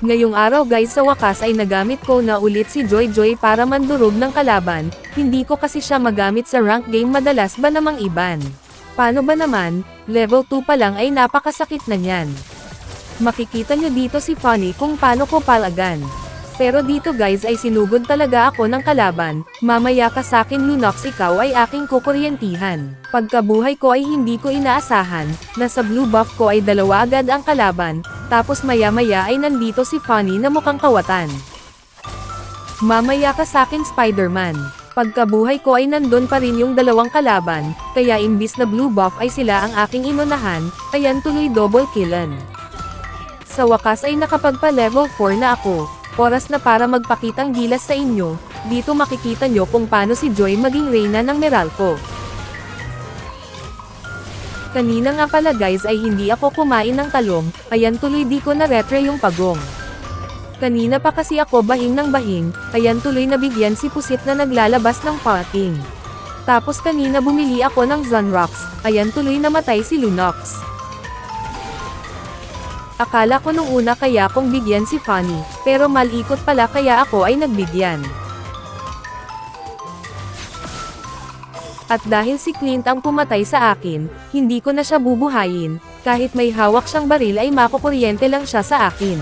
Ngayong araw guys, sa wakas ay nagamit ko na ulit si Joy Joy para mandurog ng kalaban, hindi ko kasi siya magamit sa rank game madalas ba namang iban. Paano ba naman, level 2 pa lang ay napakasakit na niyan. Makikita nyo dito si Funny kung paano ko palagan. Pero dito guys ay sinugod talaga ako ng kalaban, mamaya ka sakin Lunox, ikaw ay aking kukuryentihan. Pagkabuhay ko ay hindi ko inaasahan, nasa blue buff ko ay dalawa agad ang kalaban, tapos maya-maya ay nandito si Funny na mukhang kawatan. Mamaya ka sakin Spider-Man. Pagkabuhay ko ay nandun pa rin yung dalawang kalaban, kaya imbis na blue buff ay sila ang aking inunahan, ayan tuloy double killan. Sa wakas ay nakapagpa level 4 na ako. Oras na para magpakitang gilas sa inyo, dito makikita nyo kung paano si Joy maging reyna ng Meralco. Kanina nga pala guys ay hindi ako kumain ng talong, ayan tuloy di ko na-retre yung pagong. Kanina pa kasi ako bahing ng bahing, ayan tuloy nabigyan si Pusit na naglalabas ng parting. Tapos kanina bumili ako ng Zunrocks, ayan tuloy namatay si Lunox. Akala ko nung una kaya kong bigyan si Funny, pero malikot pala kaya ako ay nagbigyan. At dahil si Clint ang pumatay sa akin, hindi ko na siya bubuhayin, kahit may hawak siyang baril ay makukuryente lang siya sa akin.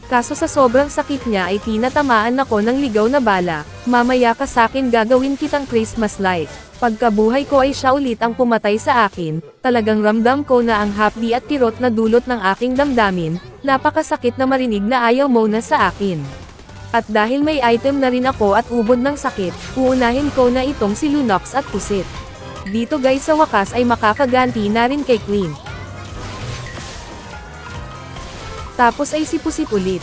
Kaso sa sobrang sakit niya ay tinatamaan ako ng ligaw na bala, mamaya ka sakin gagawin kitang Christmas light. Pagkabuhay ko ay siya ulit ang pumatay sa akin, talagang ramdam ko na ang hapdi at kirot na dulot ng aking damdamin, napakasakit na marinig na ayaw mo na sa akin. At dahil may item na rin ako at ubod ng sakit, uunahin ko na itong si Lunox at Pusit. Dito guys sa wakas ay makakaganti na rin kay Queen. Tapos ay si Pusit ulit.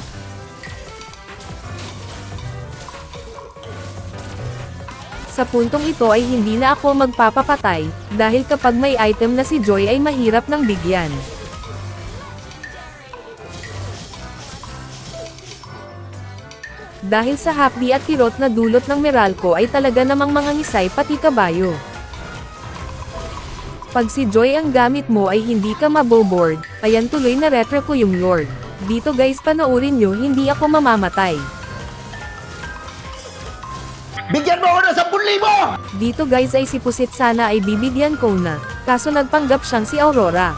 Sa puntong ito ay hindi na ako magpapapatay, dahil kapag may item na si Joy ay mahirap nang bigyan. Dahil sa hapdi at kirot na dulot ng Meralco ay talaga namang mangangisay pati kabayo. Pag si Joy ang gamit mo ay hindi ka maboboard, ayan tuloy na retro ko yung Lord. Dito guys panoorin nyo, hindi ako mamamatay. Bigyan mo ako ng 10,000! Dito guys ay si Pusit sana ay bibigyan ko na, kaso nagpanggap siyang si Aurora.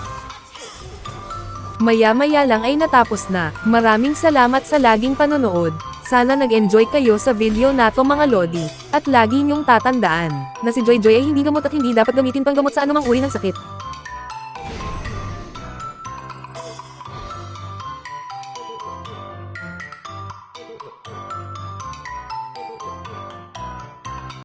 Maya-maya lang ay natapos na. Maraming salamat sa laging panonood. Sana nag-enjoy kayo sa video nato mga lodi, at lagi niyong tatandaan, na si Joy Joy ay hindi gamot at hindi dapat gamitin pang gamot sa anumang uri ng sakit.